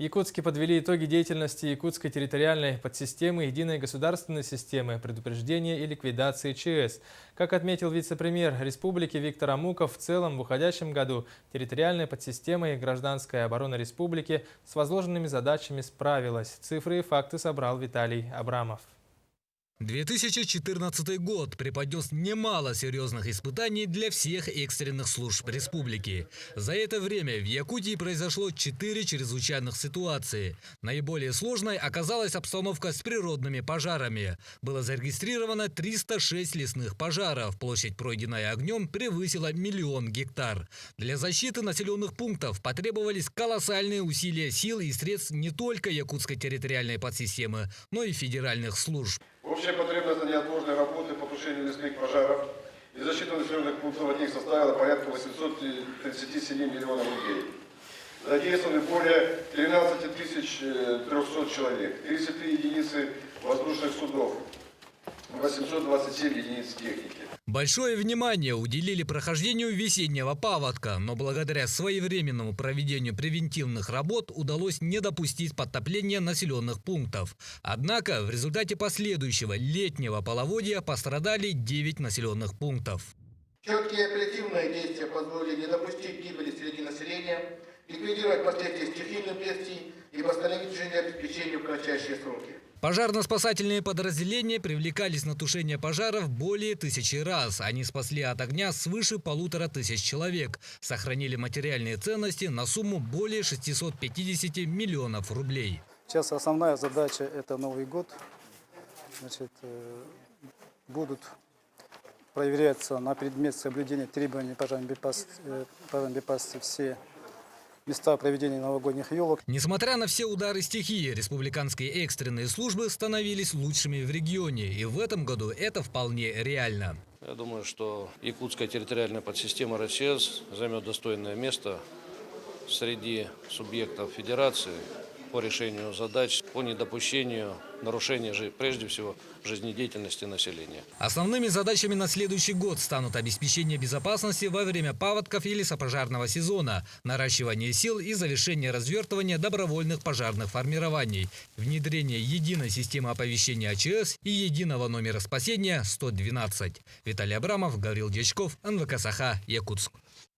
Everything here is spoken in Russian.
В Якутске подвели итоги деятельности якутской территориальной подсистемы единой государственной системы предупреждения и ликвидации ЧС. Как отметил вице-премьер республики Виктор Амуков, в целом в уходящем году территориальная подсистема и гражданская оборона республики с возложенными задачами справилась. Цифры и факты собрал Виталий Абрамов. 2014 год преподнес немало серьезных испытаний для всех экстренных служб республики. За это время в Якутии произошло 4 чрезвычайных ситуации. Наиболее сложной оказалась обстановка с природными пожарами. Было зарегистрировано 306 лесных пожаров. Площадь, пройденная огнем, превысила 1 000 000 гектар. Для защиты населенных пунктов потребовались колоссальные усилия сил и средств не только якутской территориальной подсистемы, но и федеральных служб. Общая потребность на неотложной работы по тушению лесных пожаров и защиты населенных пунктов от них составила порядка 837 миллионов рублей. Задействованы более 13 300 человек, 33 единицы воздушных судов, 827 единиц техники. Большое внимание уделили прохождению весеннего паводка, но благодаря своевременному проведению превентивных работ удалось не допустить подтопления населенных пункттов. Однако в результате последующего летнего половодья пострадали 9 населенных пунктов. Четкие оперативные действия позволили не допустить гибели среди населения, ликвидировать последствия стихийных бедствий и восстановить жизнеобеспечение в кратчайшие сроки. Пожарно-спасательные подразделения привлекались на тушение пожаров более 1000 раз. Они спасли от огня свыше 1500 человек, сохранили материальные ценности на сумму более 650 миллионов рублей. Сейчас основная задача – это Новый год. Будут проверяться на предмет соблюдения требований пожарной безопасности все места проведения новогодних елок. Несмотря на все удары стихии, республиканские экстренные службы становились лучшими в регионе. И в этом году это вполне реально. Я думаю, что якутская территориальная подсистема РСЧС займет достойное место среди субъектов федерации по решению задач, по недопущению нарушения, прежде всего, жизнедеятельности населения. Основными задачами на следующий год станут обеспечение безопасности во время паводков и лесопожарного сезона, наращивание сил и завершение развертывания добровольных пожарных формирований, внедрение единой системы оповещения АЧС и единого номера спасения 112. Виталий Абрамов, Гаврил Дьячков, НВК Саха, Якутск.